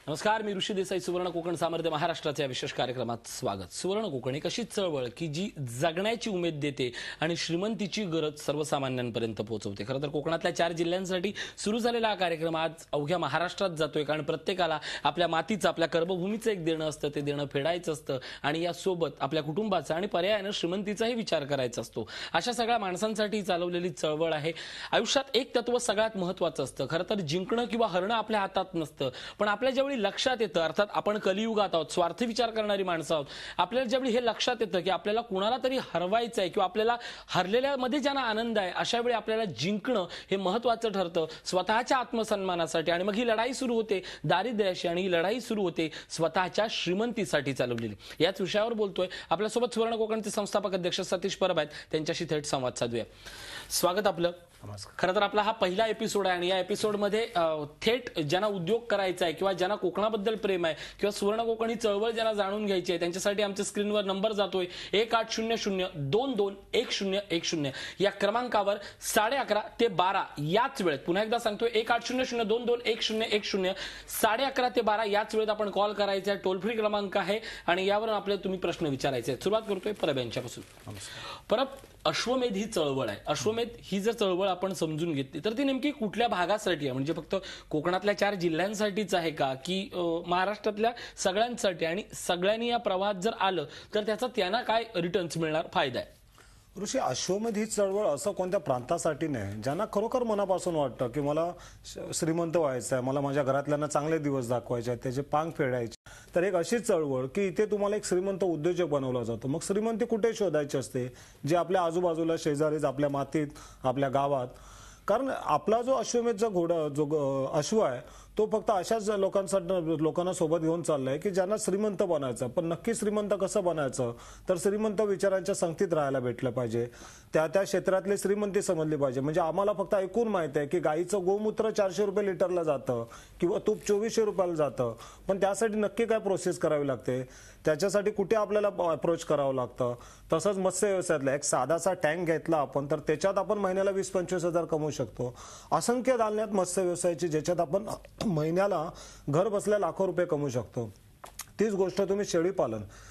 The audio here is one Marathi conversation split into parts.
नमस्कार, मी ऋषी देसाई. सुवर्ण कोकण सामर्थ्य महाराष्ट्राच्या विशेष कार्यक्रमात स्वागत. सुवर्ण कोकण एक अशी चळवळ की जी जगण्याची उमेद देते आणि श्रीमंतीची गरज सर्वसामान्यांपर्यंत पोहोचवते. खरं तर कोकणातल्या 4 जिल्ह्यांसाठी सुरू झालेला हा कार्यक्रम आज अवघ्या महाराष्ट्रात जातोय, कारण प्रत्येकाला आपल्या मातीचं, आपल्या कर्मभूमीचं एक देणं असतं, ते देणं फेडायचं असतं आणि यासोबत आपल्या कुटुंबाचा आणि पर्यायानं श्रीमंतीचाही विचार करायचा असतो. अशा सगळ्या माणसांसाठी चालवलेली चळवळ आहे. आयुष्यात एक तत्व सगळ्यात महत्त्वाचं असतं. खरं तर जिंकणं किंवा हरणं आपल्या हातात नसतं, पण आपल्या ज्यावेळी लक्षात येतं, अर्थात आपण कलियुगात आहोत, स्वार्थी विचार करणारी माणसं आहोत, आपल्याला ज्यावेळी हे लक्षात येतं की आपल्याला कुणाला तरी हरवायचं आहे किंवा आपल्याला हरलेल्यामध्ये ज्यांना आनंद आहे, अशा वेळी आपल्याला जिंकणं हे महत्त्वाचं ठरतं स्वतःच्या आत्मसन्मानासाठी. आणि मग ही लढाई सुरू होते दारिद्र्याशी आणि ही लढाई सुरू होते स्वतःच्या श्रीमंतीसाठी चालवलेली. याच विषयावर बोलतोय. आपल्यासोबत सुवर्ण कोकणचे संस्थापक अध्यक्ष सतीश परब आहेत, त्यांच्याशी थेट संवाद साधूया. स्वागत आपलं. खरं तर आपला हा पहिला एपिसोड आहे आणि या एपिसोडमध्ये थेट ज्यांना उद्योग करायचा आहे किंवा ज्यांना कोकणाबद्दल प्रेम आहे किंवा सुवर्ण कोकणी चळवळ ज्यांना जाणून घ्यायची आहे, त्यांच्यासाठी आमच्या स्क्रीनवर नंबर जातोय 1800-22-1010 या क्रमांकावर 11:30 ते 12 याच वेळेत, पुन्हा एकदा सांगतोय 1800-22-1010 11:30 ते 12 याच वेळेत आपण कॉल करायचा आहे. टोल फ्री क्रमांक आहे आणि यावर आपल्याला तुम्ही प्रश्न विचारायचे आहेत. सुरुवात करतोय परब यांच्यापासून. परब, अश्वमेध ही चळवळ आहे. अश्वमेध ही जर चळवळ आपण समजून घेतली तर ती नेमकी कुठल्या भागासाठी आहे? म्हणजे फक्त कोकणातल्या 4 जिल्ह्यांसाठीच आहे का, की महाराष्ट्रातल्या सगळ्यांसाठी? आणि सगळ्यांनी या प्रवाहात जर आलं तर त्याचा त्यांना काय रिटर्न्स मिळणार, फायदा आहे? ऋषी, अश्वमेध ही चळवळ असं कोणत्या प्रांतासाठी नाही, ज्यांना खरोखर मनापासून वाटतं की मला श्रीमंत व्हायचं आहे, मला माझ्या घरातल्यांना चांगले दिवस दाखवायचे आहेत, त्याचे पांग फेडायचे, तर एक अशी चळवळ की इथे तुम्हाला एक श्रीमंत उद्योजक बनवला जातो. मग श्रीमंती कुठे शोधायची असते? जे आपल्या आजूबाजूला, शेजारीच, आपल्या मातीत, आपल्या गावात. कारण आपला जो अश्वमेधचा घोडा, जो अश्व आहे, तो फक्त अशाच लोकांना सोबत घेऊन चाललाय की ज्यांना श्रीमंत बनायचं. पण नक्की श्रीमंत कसं बनायचं? तर श्रीमंत विचारांच्या संगतीत राहायला भेटलं पाहिजे, त्या क्षेत्रातली श्रीमंती समजली पाहिजे. म्हणजे आम्हाला फक्त ऐकून माहित आहे की गाईचं गोमूत्र 400 रुपये लिटरला जातं किंवा तूप 2400 रुपयाला जातं, पण त्यासाठी नक्की काय प्रोसेस करावी लागते, त्याच्यासाठी कुठे आपल्याला अप्रोच करावं लागतं. तसंच मत्स्य व्यवसायातला एक साधासा टँक घेतला आपण तर त्याच्यात आपण महिन्याला 20-25 हजार कमवू शकतो. असंख्य दालन्यात मत्स्य व्यवसायाची, ज्याच्यात आपण महिन्याला घर बसल्या लाखो रुपये कमवू शकतो. तीच गोष्ट तुम्ही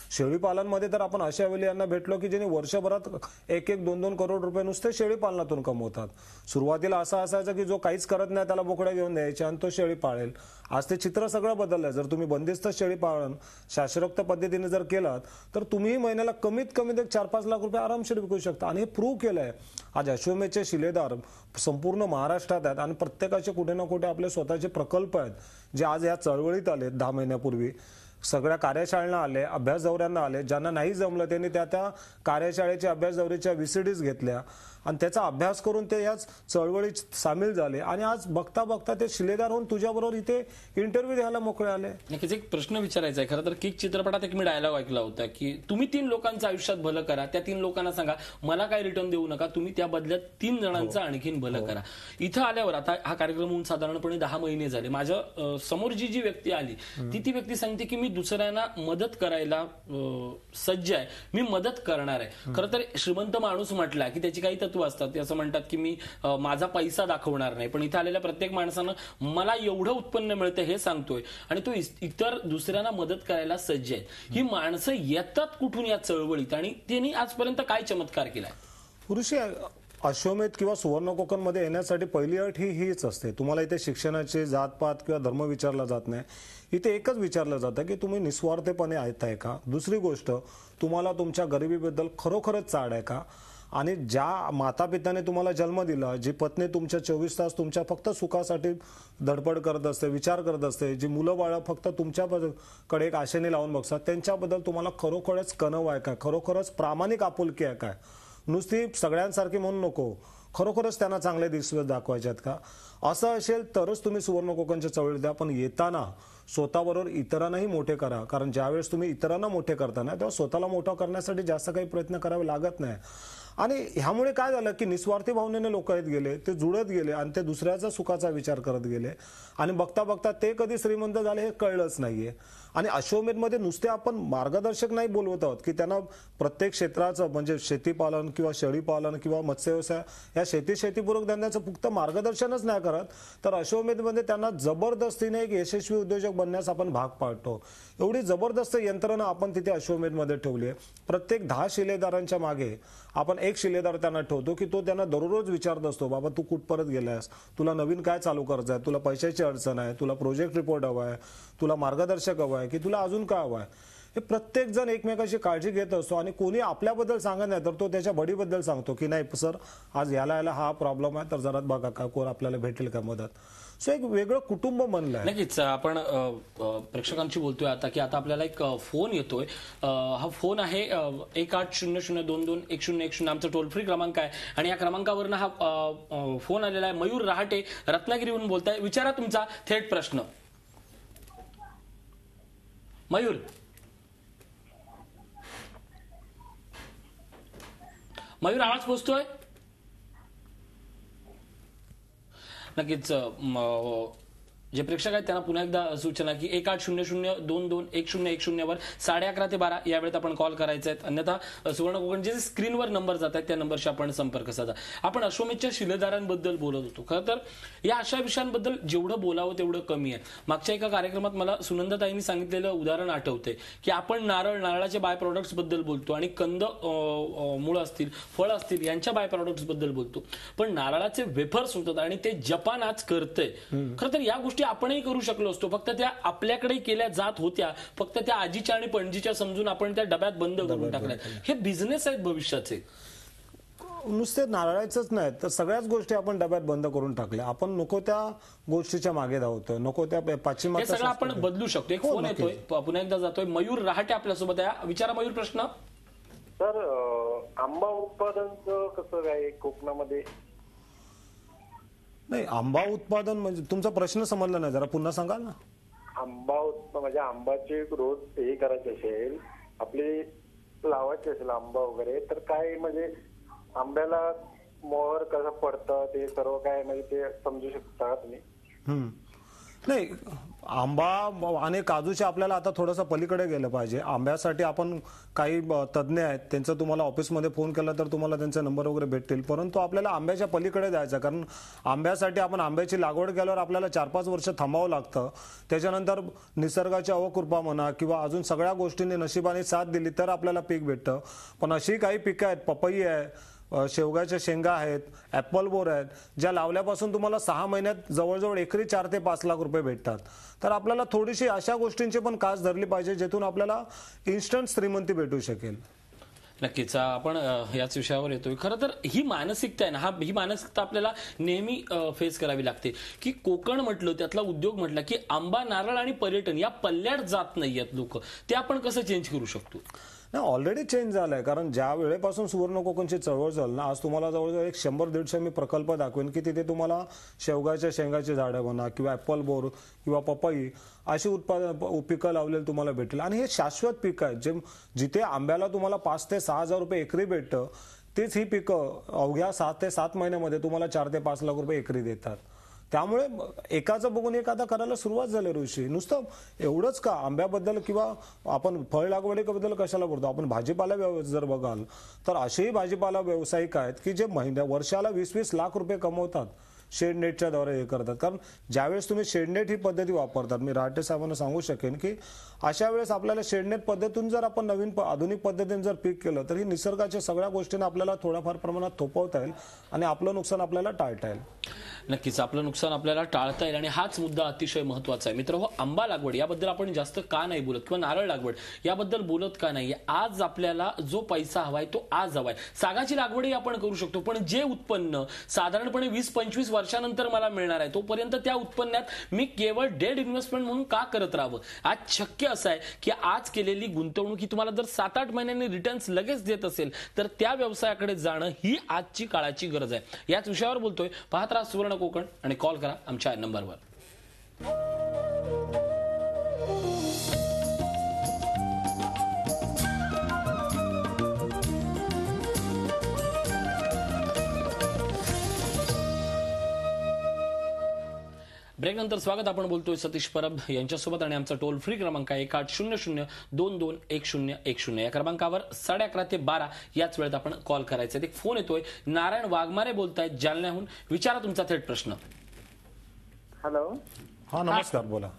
शेळीपालनमध्ये तर आपण अशा वेळी यांना भेटलो की ज्यांनी वर्षभरात 1-2 करोड रुपये नुसते शेळीपालनातून कमवतात. सुरुवातीला असं असायचं की जो काहीच करत नाही त्याला बोकड्या घेऊन द्यायचे आणि तो शेळी पाळेल. आज ते चित्र सगळं बदललंय. जर तुम्ही बंदिस्त शेळीपालन शास्त्रोक्त पद्धतीने जर केलात तर तुम्ही महिन्याला कमीत कमी 4-5 लाख रुपये आरामशीर विकू शकता. आणि हे प्रूव्ह केलंय. आज अश्वमेधचे शिलेदार संपूर्ण महाराष्ट्रात आहेत आणि प्रत्येकाचे कुठे ना कुठे आपले स्वतःचे प्रकल्प आहेत, जे आज या चळवळीत आले. 10 महिन्यापूर्वी सगळ्या कार्यशाळांना आले, अभ्यास दौऱ्यांना आले. ज्यांना नाही जमलं त्यांनी त्या कार्यशाळेच्या अभ्यास दौऱ्याच्या VCDs घेतल्या आणि त्याचा अभ्यास करून ते याच चळवळीत सामील झाले. आणि आज बघता बघता ते शिलेदार होऊन तुझ्याबरोबर इथे इंटरव्ह्यू द्यायला मोकळे आले. नक्कीच एक प्रश्न विचारायचा आहे. खरं तर किक चित्रपटात एक मी डायलॉग ऐकला होता की तुम्ही 3 लोकांचं आयुष्यात भलं करा, त्या 3 लोकांना सांगा मला काय रिटर्न देऊ नका, तुम्ही त्या बदल्यात 3 जणांचं आणखीन भलं करा. इथं आल्यावर आता हा कार्यक्रम होऊन साधारणपणे 10 महिने झाले. माझ्या समोर जी व्यक्ती आली ती व्यक्ती सांगते की मी दुसऱ्यांना मदत करायला सज्ज आहे, मी मदत करणार आहे. खरं तर श्रीमंत माणूस म्हटला की त्याची काही तत्व असतात. ते असं म्हणतात की मी माझा पैसा दाखवणार नाही, पण इथे आलेल्या प्रत्येक माणसानं मला एवढं उत्पन्न मिळतं हे सांगतोय आणि तो इतर दुसऱ्यांना मदत करायला सज्ज आहे. ही माणसं येतात कुठून या चळवळीत आणि त्यांनी आजपर्यंत काय चमत्कार केलाय? पुरुषी, अश्वमेध किंवा सुवर्ण कोकणमध्ये येण्यासाठी पहिली अट हीच असते. तुम्हाला इथे शिक्षणाची जातपात किंवा धर्म विचारला जात नाही. इथे एकच विचारलं जातं की तुम्ही निस्वार्थपणे आहे का. दुसरी गोष्ट, तुम्हाला तुमच्या गरिबीबद्दल खरोखरच चाड आहे का. आणि ज्या मातापित्याने तुम्हाला जन्म दिला, जी पत्नी तुमच्या 24 तास तुमच्या फक्त सुखासाठी धडपड करत असते, विचार करत असते, जी मुलं बाळं फक्त तुमच्याकडे एक आशेने लावून बघतात, त्यांच्याबद्दल तुम्हाला खरोखरच कणव आहे का, खरोखरच प्रामाणिक आपुलकी आहे काय. नुसती सगळ्यांसारखी म्हणून नको, खरोखरच त्यांना चांगले दिवस दाखवायचे आहेत का. असं असेल तरच तुम्ही सुवर्ण कोकणच्या चळवळीत द्या. पण येताना स्वतःबरोबर इतरांनाही मोठे करा. कारण ज्यावेळेस तुम्ही इतरांना मोठे करताना तेव्हा स्वतःला मोठं करण्यासाठी जास्त काही प्रयत्न करावे लागत नाही. आणि ह्यामुळे काय झालं की निस्वार्थी भावनेने लोक येत गेले, ते जुळत गेले आणि ते दुसऱ्याचा सुखाचा विचार करत गेले. आणि बघता बघता ते कधी श्रीमंत झाले हे कळलंच नाहीये. आणि अश्वमेधमध्ये नुसते आपण मार्गदर्शक नाही बोलवत आहोत की त्यांना प्रत्येक क्षेत्राचं म्हणजे शेतीपालन किंवा शेळीपालन किंवा मत्स्यव्यवसाय या शेतीपूरक धंद्याचं फक्त मार्गदर्शनच नाही करत, तर अश्वमेधमध्ये त्यांना जबरदस्तीने एक यशस्वी उद्योजक बनण्यास आपण भाग पाडतो. एवढी जबरदस्त यंत्रणा आपण तिथे अश्वमेधमध्ये ठेवली आहे. प्रत्येक 10 शिलेदारांच्या मागे आपण एक शिलेदार त्यांना ठेवतो की तो त्यांना दररोज विचारत असतो, बाबा तू कुठपर्यंत गेलास, तुला नवीन काय चालू करायचं आहे, तुला पैशाची अडचण आहे, तुला प्रोजेक्ट रिपोर्ट हवा आहे, तुला मार्गदर्शक हवा आहे की तुला अजून काय हवं आहे. हे प्रत्येक जण एकमेकाची काळजी घेत असतो आणि कोणी आपल्याबद्दल सांगत नाही तर तो त्याच्या बडीबद्दल सांगतो की नाही सर आज याला हा प्रॉब्लेम आहे, तर जरा बघा का कोण आपल्याला भेटेल का मदत. सो एक वेगळं कुटुंब बनलंय. नक्कीच आपण प्रेक्षकांशी बोलतोय आता की आता आपल्याला एक फोन येतोय. हा फोन आहे 180022210110 आमचा टोल फ्री क्रमांक आहे आणि या क्रमांकावरून हा फोन आलेला आहे. मयूर रहाटे रत्नागिरीहून बोलताय. विचारा तुमचा थेट प्रश्न. मयूर आवाज पोहोचतोय? नक्कीच जे प्रेक्षक आहेत त्यांना पुन्हा एकदा सूचना की 1800222110 वर 11:30 ते 12 या वेळेत आपण कॉल करायचे आहेत. अन्यथा सुवर्ण कोकण जे स्क्रीनवर नंबर जात आहेत त्या नंबरशी आपण संपर्क साधा. आपण अश्वमेधच्या शिलेदारांबद्दल बोलत होतो. खरं तर या अशा विषयांबद्दल जेवढं बोलावं तेवढं कमी आहे. मागच्या एका कार्यक्रमात मला सुनंदाताईंनी सांगितलेलं उदाहरण आठवते की आपण नारळाचे बाय प्रोडक्ट्स बद्दल बोलतो आणि कंद मूळ असतील फळ असतील यांच्या बाय प्रोडक्ट्स बद्दल बोलतो, पण नारळाचे वेफर्स होतात आणि ते जपान आज करतंय. खरं तर या गोष्टी आपणही करू शकलो असतो, फक्त त्या आपल्याकडे केल्या जात होत्या, फक्त त्या आजीच्या आणि पणजीच्या समजून आपण त्या डब्यात बंद करून टाकल्या. हे बिझनेस आहेत भविष्याचे. नुसते नारळाचंच नाही तर सगळ्याच गोष्टी आपण डब्यात बंद करून टाकल्या. आपण नको त्या गोष्टीच्या मागे धावतोय, नको त्या पाश्चिमात्य सगळं आपण बदलू शकतो. एक फोन येतोय, पुन्हा एकदा जातोय. मयूर रहाटे आपल्यासोबत आहे. विचारा मयूर प्रश्न. सर आंबा उत्पादनचं कसं काय कोकणामध्ये? नाही, आंबा उत्पादन म्हणजे तुमचा प्रश्न समजला नाही, जरा पुन्हा सांगाल ना. आंबा म्हणजे आंबाचे रोज हे करायचे असेल, आपले लावायचे असेल आंबा वगैरे, तर काय म्हणजे आंब्याला मोहर कसं पडतं ते सर्व काय म्हणजे ते समजू शकता तुम्ही? नाही, आंबा आणि काजूच्या आपल्याला आता थोडंसं पलीकडे गेलं पाहिजे. आंब्यासाठी आपण काही तज्ज्ञ आहेत, त्यांचं तुम्हाला ऑफिसमध्ये फोन केला तर तुम्हाला त्यांचे नंबर वगैरे भेटतील, परंतु आपल्याला आंब्याच्या पलीकडे जायचं. कारण आंब्यासाठी आपण आंब्याची लागवड केल्यावर आपल्याला 4-5 वर्ष थांबावं लागतं. त्याच्यानंतर निसर्गाची अवकृपा म्हणा किंवा अजून सगळ्या गोष्टींनी नशिबाने साथ दिली तर आपल्याला पीक भेटतं. पण अशी काही पिकं आहेत, पपई आहे, शेवग्याच्या शेंगा आहेत, ऍपल बोर आहेत, ज्या लावल्यापासून तुम्हाला 6 महिन्यात जवळजवळ एकरी 4 ते 5 लाख रुपये भेटतात. तर आपल्याला थोडीशी अशा गोष्टींची पण कास धरली पाहिजे जेथून आपल्याला इन्स्टंट श्रीमंती भेटू शकेल. नक्कीच आपण याच विषयावर येतोय. खरं तर ही मानसिकता आहे ना, ही मानसिकता आपल्याला नेहमी फेस करावी लागते की कोकण म्हटलं, त्यातला उद्योग म्हटला की आंबा, नारळ आणि पर्यटन या पल्ल्यात जात नाहीयेत लोक. ते आपण कसं चेंज करू शकतो? नाही, ऑलरेडी चेंज झालाय. कारण ज्या वेळेपासून सुवर्ण कोकणची चळवळ झाली ना, आज तुम्हाला जवळजवळ 100-150 मी प्रकल्प दाखवेन की तिथे तुम्हाला शेवगाच्या शेंगाची झाडं म्हणा किंवा ऍपल बोर किंवा पपई अशी पिकं लावलेली तुम्हाला भेटेल. आणि हे शाश्वत पिकं आहेत, जे जिथे आंब्याला तुम्हाला 5 ते 6 हजार रुपये एकरी भेटतं, तेच ही पिकं अवघ्या 6 ते 7 महिन्यामध्ये तुम्हाला 4 ते 5 लाख रुपये एकरी देतात. त्यामुळे एकाचं बघून एक आता करायला सुरुवात झाली ऋषी. नुसतं एवढंच का आंब्याबद्दल किंवा आपण फळ लागवडीबद्दल कशाला बोलतो, आपण भाजीपाला जर बघाल तर असेही भाजीपाला व्यावसायिक आहेत की जे वर्षाला 20-20 लाख रुपये कमवतात शेडनेटच्या द्वारे हे करतात. कारण ज्यावेळेस तुम्ही शेडनेट ही पद्धती वापरतात, मी राहटे साहेबांना सांगू शकेन की अशा वेळेस आपल्याला शेडनेट पद्धतीतून जर आपण नवीन आधुनिक पद्धतीने जर पीक केलं तर ही निसर्गाच्या सगळ्या गोष्टींना आपल्याला थोड्याफार प्रमाणात थोपवता येईल आणि आपलं नुकसान आपल्याला टाळता येईल. नक्कीच आपलं नुकसान आपल्याला टाळता येईल आणि हाच मुद्दा अतिशय महत्वाचा आहे. मित्र, आंबा लागवड याबद्दल आपण जास्त का नाही बोलत किंवा नारळ लागवड याबद्दल बोलत का नाही? आज आपल्याला जो पैसा हवाय तो आज हवाय. सागाची लागवडही आपण करू शकतो, पण जे उत्पन्न साधारणपणे 20-25 वर्षानंतर मला मिळणार आहे तोपर्यंत त्या उत्पन्नात मी केवळ डेड इन्व्हेस्टमेंट म्हणून का करत राहावं? आज शक्य असं आहे की आज केलेली गुंतवणूक ही तुम्हाला जर 7-8 महिन्यांनी रिटर्न्स लगेच देत असेल तर त्या व्यवसायाकडे जाणं ही आजची काळाची गरज आहे. याच विषयावर बोलतोय. पाहत राहा सुवर्ण कोकण आणि कॉल करा आमच्या नंबरवर. ब्रेक नंतर स्वागत. आपण बोलतोय सतीश परब यांच्यासोबत आणि आमचा टोल फ्री क्रमांक आहे 1800-22-1010. या क्रमांकावर 11:30 ते 12 याच वेळेत आपण कॉल करायचा. एक फोन येतोय. नारायण वाघमारे बोलतायत जालन्याहून. विचारा तुमचा थेट प्रश्न. हॅलो. हा, नमस्कार, बोला.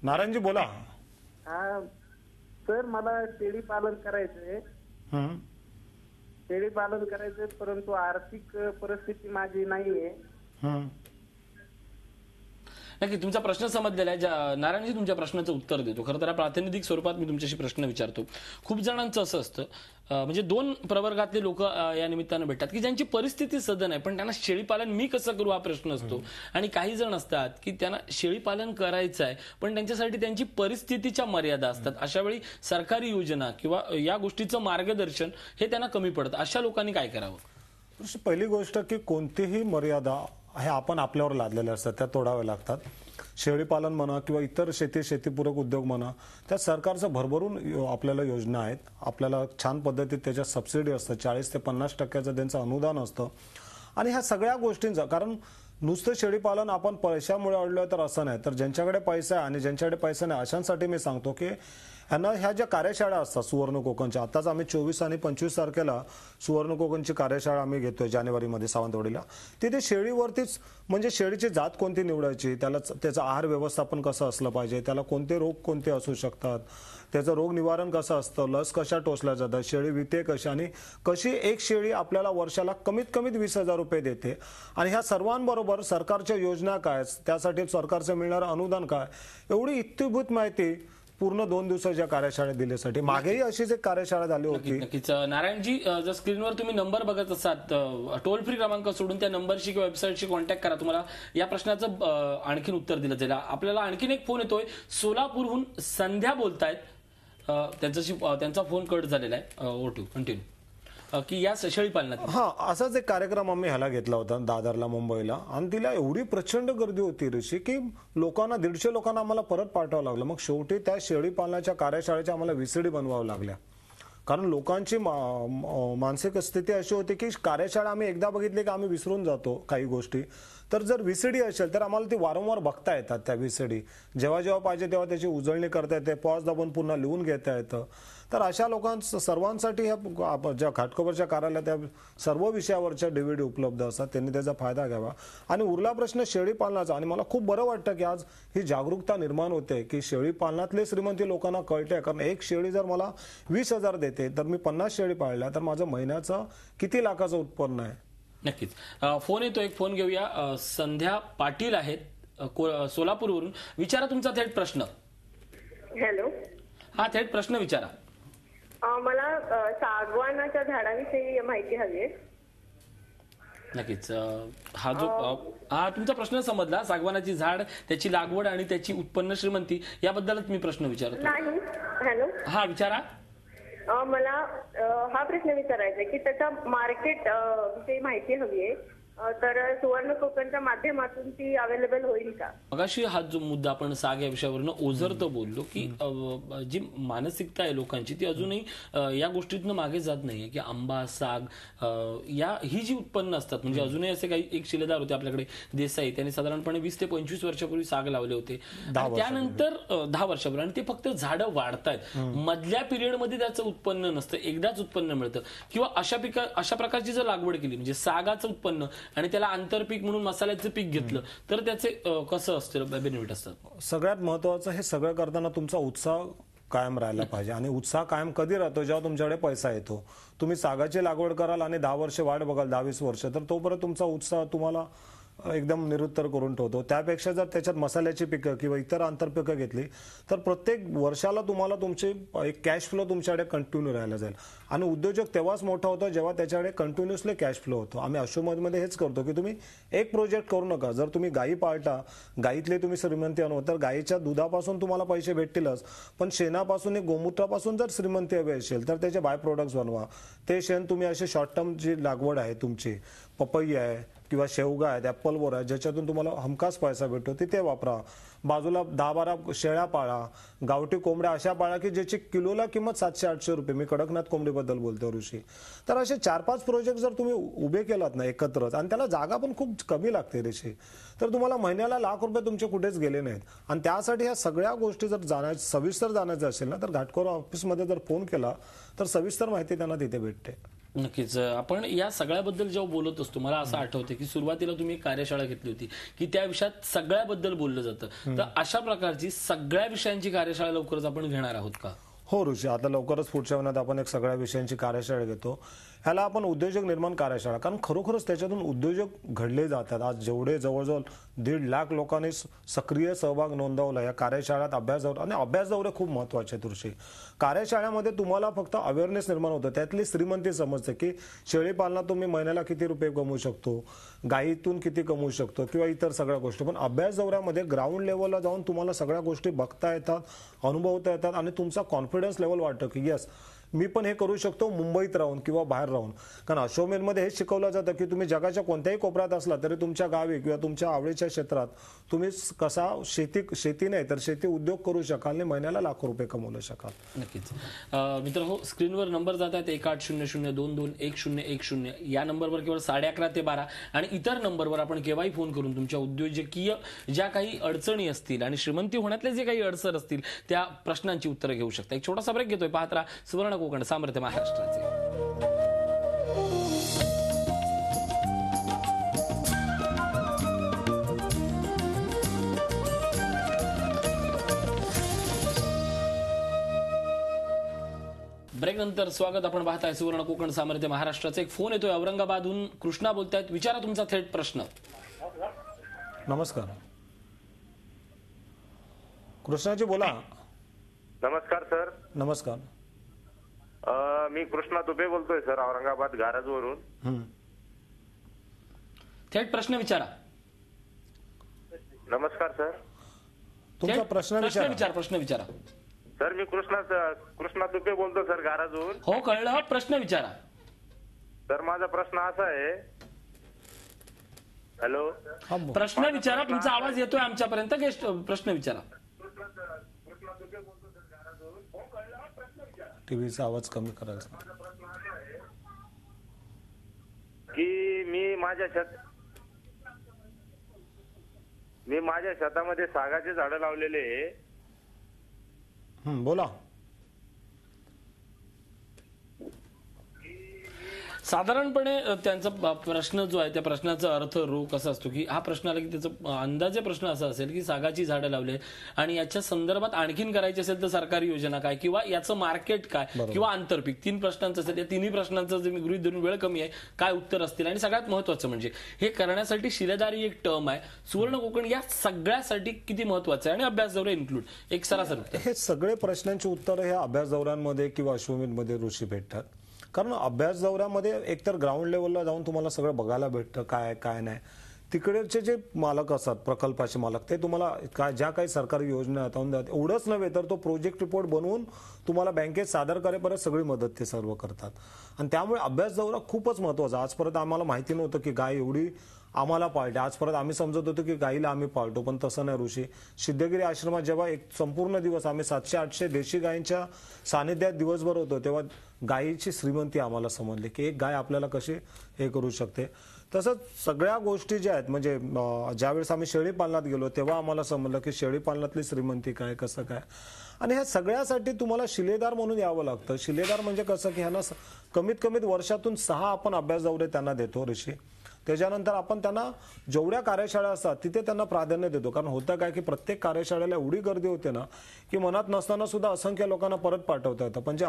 नारायणजी बोला. हा सर, मला शेळी पालन करायचंय. शेळी पालन करायचंय, परंतु आर्थिक परिस्थिती माझी नाहीये. नक्की तुमचा प्रश्न समजलेला आहे. नारायणजी तुमच्या प्रश्नाचं उत्तर देतो. खरं तर प्रातिनिधिक स्वरूपात मी तुमच्याशी प्रश्न विचारतो. खूप जणांचं असं असतं, म्हणजे दोन प्रवर्गातले लोक या निमित्तानं भेटतात की ज्यांची परिस्थिती सदन आहे, पण त्यांना शेळीपालन मी कसं करू हा प्रश्न असतो. आणि काही जण असतात की त्यांना शेळीपालन करायचं आहे, पण त्यांच्यासाठी त्यांची परिस्थितीच्या मर्यादा असतात. अशा वेळी सरकारी योजना किंवा या गोष्टीचं मार्गदर्शन हे त्यांना कमी पडतं. अशा लोकांनी काय करावं? पहिली गोष्ट की कोणतीही मर्यादा हे आपण आपल्यावर लादलेल्या असतात, त्या तोडाव्या लागतात. शेळीपालन म्हणा किंवा इतर शेतीपूरक उद्योग म्हणा, त्या सरकारचं भरभरून आपल्याला योजना आहेत. आपल्याला छान पद्धतीत त्याच्या सबसिडी असतं. 40 ते 50% त्यांचं अनुदान असतं. आणि ह्या सगळ्या गोष्टींचं, कारण नुसतं शेळीपालन आपण पैशामुळे अडलोय तर असं नाही, तर ज्यांच्याकडे पैसा आहे आणि ज्यांच्याकडे पैसा नाही अशांसाठी मी सांगतो की ह्यांना ह्या ज्या कार्यशाळा असतात सुवर्ण कोकणच्या, आताच आम्ही 24 आणि 25 तारखेला सुवर्ण कोकणची कार्यशाळा आम्ही घेतोय जानेवारीमध्ये सावंतवाडीला. तिथे शेळीवरतीच, म्हणजे शेळीची जात कोणती निवडायची, त्याचं आहार व्यवस्थापन कसं असलं पाहिजे, त्याला कोणते रोग कोणते असू शकतात, त्याचं रोग निवारण कसं असतं, लस कशा टोचल्या जातात, शेळी विते कशी, आणि कशी एक शेळी आपल्याला वर्षाला कमीत कमीत 20,000 रुपये देते. आणि ह्या सर्वांबरोबर सरकारच्या योजना काय, त्यासाठी सरकारचं मिळणारं अनुदान काय, एवढी इत्थंभूत माहिती पूर्ण 2 दिवसाच्या कार्यशाळेत दिल्यासाठी. मागेही अशीच एक कार्यशाळा झाली होती. नक्कीच. नारायणजी, जर स्क्रीनवर तुम्ही नंबर बघत असाल, टोल फ्री क्रमांक सोडून त्या नंबरशी किंवा वेबसाईटशी कॉन्टॅक्ट करा. तुम्हाला या प्रश्नाचं आणखीन उत्तर दिलं जाईल. आपल्याला आणखीन एक फोन येतोय. सोलापूरहून संध्या बोलतायत. त्यांचा फोन कट झालेला आहे. ओटू कंटिन्यू की या शेळीपालनात. हा, असाच एक कार्यक्रम आम्ही ह्याला घेतला होता दादरला, मुंबईला, आणि तिला एवढी प्रचंड गर्दी होती ऋषी की लोकांना 150 लोकांना आम्हाला परत पाठवावं लागलं. मग शेवटी त्या शेळीपालनाच्या कार्यशाळेच्या आम्हाला VCD बनवावं लागल्या, कारण लोकांची मानसिक स्थिती अशी होती की कार्यशाळा आम्ही एकदा बघितली की आम्ही विसरून जातो काही गोष्टी. तर जर VCD असेल तर आम्हाला ती वारंवार बघता येतात. त्या VCD जेव्हा जेव्हा पाहिजे तेव्हा त्याची उजळणी करता येते, पॉज दाबून पुन्हा लिहून घेता येतं. तर अशा लोकांचं सर्वांसाठी ह्या ज्या घाटकोपरच्या कार्यालयात त्या सर्व विषयावरच्या DVD उपलब्ध असतात, त्यांनी त्याचा फायदा घ्यावा. आणि उरला प्रश्न शेळीपालनाचा, आणि मला खूप बरं वाटतं की आज ही जागरूकता निर्माण होते की शेळीपालनातले श्रीमंती लोकांना कळते. कारण एक शेळी जर मला 20,000 देते तर मी 50 शेळी पाळल्या तर माझं महिन्याचं किती लाखाचं उत्पन्न आहे. नक्कीच. फोन येतो, एक फोन घेऊया. संध्या पाटील आहेत सोलापूरवरून. विचारा तुमचा थेट प्रश्न. हॅलो. हा, थेट प्रश्न विचारा. मला सागवानाच्या झाडाविषयी माहिती हवी आहे. नक्कीच. हा तुमचा प्रश्न समजला. सागवानाची झाड, त्याची लागवड आणि त्याची उत्पन्न श्रीमंती याबद्दलच मी प्रश्न विचारतो. नाही. हॅलो. हा, विचारा. मला हा प्रश्न विचारायचा आहे की त्याचा मार्केट विषयी माहिती हवी आहे. तर सुवर्ण कोकणच्या माध्यमातून ती अवेलेबल होईल का? मगाशी हा जो मुद्दा आपण साग या विषयावरनं ओझरतो बोललो की जी मानसिकता आहे लोकांची ती अजूनही या गोष्टीतनं मागे जात नाहीये की आंबा, साग ही जी उत्पन्न असतात, म्हणजे अजूनही असे काही एक शिलेदार होते आपल्याकडे देसाई, त्यांनी साधारणपणे 20 ते 25 वर्षापूर्वी साग लावले होते. त्यानंतर 10 वर्षापूर्वी, आणि ते फक्त झाडं वाढतायत. मधल्या पिरियडमध्ये त्याचं उत्पन्न नसतं, एकदाच उत्पन्न मिळतं. किंवा अशा प्रकारची जर लागवड केली, म्हणजे सागाचं उत्पन्न आणि त्याला आंतरपीक म्हणून मसाल्याचं पीक घेतलं तर त्याचे कसं असतं बेनिफिट असतात? सगळ्यात महत्वाचं हे सगळं करताना तुमचा उत्साह कायम राहायला पाहिजे. आणि उत्साह कायम कधी राहतो? जेव्हा तुमच्याकडे पैसा येतो. तुम्ही सागाची लागवड कराल आणि 10 वर्ष वाट बघाल, 10-20 वर्ष, तर तोपर्यंत तुमचा उत्साह तुम्हाला एकदम निरुत्तर करून ठेवतो. त्यापेक्षा जर त्याच्यात मसाल्याची पिकं किंवा इतर आंतरपिकं घेतली तर प्रत्येक वर्षाला तुम्हाला तुमचे एक कॅश फ्लो तुमच्याकडे कंटिन्यू राहायला जाईल. आणि उद्योजक तेव्हाच मोठा होतो जेव्हा त्याच्याकडे कंटिन्युअसली कॅश फ्लो होतो. आम्ही अशोमधमध्ये हेच करतो की तुम्ही एक प्रोजेक्ट करू नका. जर तुम्ही गायी पाळता, गायीतले तुम्ही श्रीमंती आणू, तर गायीच्या दुधापासून तुम्हाला पैसे भेटतीलच, पण शेणापासून, गोमूत्रापासून जर श्रीमंती हवी असेल तर त्याचे बाय प्रोडक्ट्स बनवा. ते शेण तुम्ही असे शॉर्ट टर्म जी लागवड आहे तुमची, पपई आहे किंवा शेवगा आहेत, ॲपल बोर आहे, ज्याच्यातून तुम्हाला हमखास पैसा भेटतो तिथे वापरा. बाजूला 10-12 शेळ्या पाळा, गावठी कोंबड्या अशा पाळा की ज्याची किलोला किंमत 700-800 रुपये. मी कडकनाथ कोंबडीबद्दल बोलतो ऋषी. तर असे 4-5 प्रोजेक्ट जर तुम्ही उभे केलात ना एकत्रच, आणि त्याला जागा पण खूप कमी लागते ऋषी, तर तुम्हाला महिन्याला ₹1,00,000 तुमचे कुठेच गेले नाहीत. आणि त्यासाठी ह्या सगळ्या गोष्टी जर सविस्तर जाण्याचं असेल ना, तर घाटकोपर ऑफिसमध्ये जर फोन केला तर सविस्तर माहिती त्यांना तिथे भेटते. नक्कीच. आपण या सगळ्याबद्दल जेव्हा बोलत असतो, मला असं आठवते की सुरुवातीला तुम्ही एक कार्यशाळा घेतली होती की त्या विषयात सगळ्याबद्दल बोललं जातं. तर अशा प्रकारची सगळ्या विषयांची कार्यशाळा लवकरच आपण घेणार आहोत का? हो ऋषी, आता लवकरच पुढच्या महिन्यात आपण एक सगळ्या विषयांची कार्यशाळा घेतो. ह्याला आपण उद्योजक निर्माण कार्यशाळा, कारण खरोखरच त्याच्यातून उद्योजक घडले जातात. आज जेवढे जवळजवळ 1.5 लाख लोकांनी सक्रिय सहभाग नोंदवला या कार्यशाळेत. अभ्यास दौरे, आणि अभ्यास दौरे खूप महत्वाचे आहेत ऋषी. कार्यशाळेमध्ये तुम्हाला फक्त अवेअरनेस निर्माण होतं, त्यातली श्रीमंती समजते की शेळी पालनात तुम्ही महिन्याला किती रुपये कमवू शकतो, गायीतून किती कमवू शकतो, किंवा इतर सगळ्या गोष्टी. पण अभ्यास दौऱ्यामध्ये ग्राउंड लेवलला जाऊन तुम्हाला सगळ्या गोष्टी बघता येतात, अनुभवता येतात, आणि तुमचा कॉन्फिडन्स लेवल वाटतं की येस, मी पण हे करू शकतो मुंबईत राहून किंवा बाहेर राहून. कारण अश्वमेधमध्ये हेच शिकवलं जातं की तुम्ही जगाच्या कोणत्याही कोपऱ्यात असला तरी तुमच्या गावी किंवा तुमच्या आवडीच्या क्षेत्रात तुम्ही कसा शेती नाही तर शेती उद्योग करू शकाल आणि महिन्याला ₹1,00,000 कमवू शकाल. नक्कीच. मित्र स्क्रीनवर नंबर जात आहेत 1800-22-1010. या नंबरवर केवळ 11:30 ते 12 आणि इतर नंबरवर आपण केव्हाही फोन करून तुमच्या उद्योजकीय ज्या काही अडचणी असतील आणि श्रीमंती होण्यातले जे काही अडचण असतील त्या प्रश्नांची उत्तरं घेऊ शकता. एक छोटासा ब्रेक घेतोय. पाहत राहा सुवर्ण कोकण, सामर्थ्य महाराष्ट्राचे. ब्रेक नंतर स्वागत. आपण पाहताय सुवर्ण कोकण, सामर्थ्य महाराष्ट्राचे. एक फोन येतोय औरंगाबादहून. कृष्णा बोलतायत. विचारा तुमचा थेट प्रश्न. नमस्कार कृष्णाजी, बोला. नमस्कार सर. नमस्कार. मी कृष्णा तुपे बोलतोय सर, औरंगाबाद गारजवरून. थेट प्रश्न विचारा. नमस्कार सर. तुमचा प्रश्न विचारा. सर मी कृष्णा तुपे बोलतो सर, गाराजवरून. हो, कळलं. प्रश्न विचारा. सर माझा प्रश्न असा आहे. हॅलो, प्रश्न विचारा. तुमचा आवाज येतोय आमच्यापर्यंत. प्रश्न विचारा. टीव्हीचा आवाज कमी करायचा. की मी माझ्या शेतामध्ये सागाचे झाडं लावलेले आहे. बोला. साधारणपणे त्यांचा प्रश्न जो आहे त्या प्रश्नाचा अर्थ कसा असतो की हा प्रश्न आला की त्याचा अंदाजे प्रश्न असा असेल की सागाची झाडं लावले आणि याच्या संदर्भात आणखीन करायची असेल तर सरकारी योजना काय किंवा याचं मार्केट काय किंवा आंतरपीक. 3 प्रश्नांचं असेल. या तिन्ही प्रश्नांचं जे मी गृहीत धरून वेळ कमी आहे, काय उत्तर असतील. आणि सगळ्यात महत्वाचं म्हणजे हे करण्यासाठी शिलेदारी एक टर्म आहे. सुवर्ण कोकण या सगळ्यासाठी किती महत्वाचं आहे आणि अभ्यास दौरे इन्क्लूड. एक सरासरी उत्तर. हे सगळे प्रश्नांची उत्तर हे अभ्यास दौऱ्यांमध्ये किंवा अश्वमेधमध्ये ऋषी भेटतात. कारण अभ्यास दौऱ्यामध्ये एकतर ग्राउंड लेवलला जाऊन तुम्हाला सगळं बघायला भेटतं, काय काय नाही. तिकडेचे जे मालक असतात, प्रकल्पाचे मालक, ते तुम्हाला ज्या काही सरकारी योजना आहेत एवढंच नव्हे तर तो प्रोजेक्ट रिपोर्ट बनवून तुम्हाला बँकेत सादर करेपर्यंत सगळी मदत ते सर्व करतात. आणि त्यामुळे अभ्यास दौरा खूपच महत्वाचा. आजपर्यंत आम्हाला माहिती नव्हतं की गाय एवढी आम्हाला पाळते. आजपर्यंत आम्ही समजत होतो की गायीला आम्ही पाळतो, पण तसं नाही ऋषी. सिद्धगिरी आश्रमात जेव्हा एक संपूर्ण दिवस आम्ही 700-800 देशी गायींच्या सानिध्यात दिवसभर होतो, तेव्हा गायीची श्रीमंती आम्हाला समजली की एक गाय आपल्याला कशी हे करू शकते. तसंच सगळ्या गोष्टी ज्या आहेत, म्हणजे ज्यावेळेस आम्ही शेळी पालनात गेलो तेव्हा आम्हाला समजलं की शेळी पालनातली श्रीमंती काय, कसं काय. आणि ह्या सगळ्यासाठी तुम्हाला शिलेदार म्हणून यावं लागतं. शिलेदार म्हणजे कसं की ह्यांना कमीत कमी वर्षातून 6 आपण अभ्यास दौरे त्यांना देतो ऋषी. त्याच्यानंतर आपण त्यांना जेवढ्या कार्यशाळा असतात तिथे त्यांना प्राधान्य देतो. कारण होतं काय की प्रत्येक कार्यशाळेला एवढी गर्दी होते ना की मनात नसताना सुद्धा असंख्य लोकांना परत पाठवता येतं. पण जे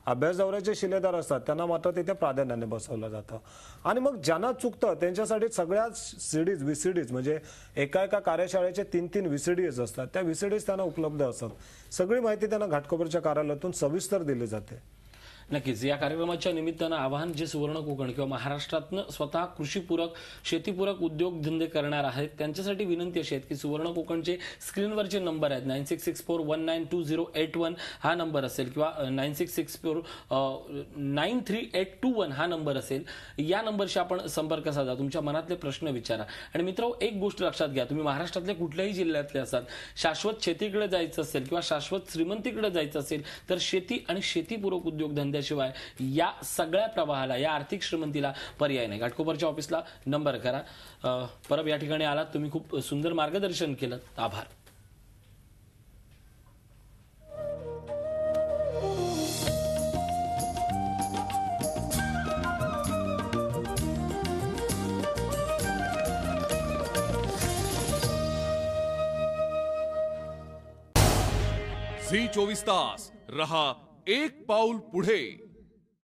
अभ्यास दौऱ्याचे शिलेदार असतात त्यांना मात्र तिथे प्राधान्याने बसवलं जातं. आणि मग ज्यांना चुकतं त्यांच्यासाठी सगळ्या सीडीज, VCDs, म्हणजे एका कार्यशाळेचे 3-3 VCDs असतात. त्या VCDs त्यांना उपलब्ध असतात. सगळी माहिती त्यांना घाटकोपरच्या कार्यालयातून सविस्तर दिली जाते. नक्कीच या कार्यक्रमाच्या निमित्तानं आवाहन जे सुवर्ण कोकण किंवा महाराष्ट्रातनं स्वतः कृषीपूरक शेतीपूरक उद्योगधंदे करणार आहेत त्यांच्यासाठी विनंती अशी आहे की सुवर्ण कोकणचे स्क्रीनवरचे नंबर आहेत 9664192081 हा नंबर असेल किंवा 9664938221 हा नंबर असेल. या नंबरशी आपण संपर्क साधा, तुमच्या मनातले प्रश्न विचारा. आणि मित्रांनो, एक गोष्ट लक्षात घ्या, तुम्ही महाराष्ट्रातल्या कुठल्याही जिल्ह्यातले असाल, शाश्वत शेतीकडे जायचं असेल किंवा शाश्वत श्रीमंतीकडे जायचं असेल तर शेती आणि शेतीपूरक उद्योगधंद्याशिवाय या सगळ्या प्रवाहाला, या आर्थिक श्रीमंतीला पर्याय नाही. घाटकोपरच्या ऑफिसला नंबर करा. परब या ठिकाणी आलात, तुम्ही खूप सुंदर मार्गदर्शन केलं, आभार. झी 24 तास रहा एक पाऊल पुढे.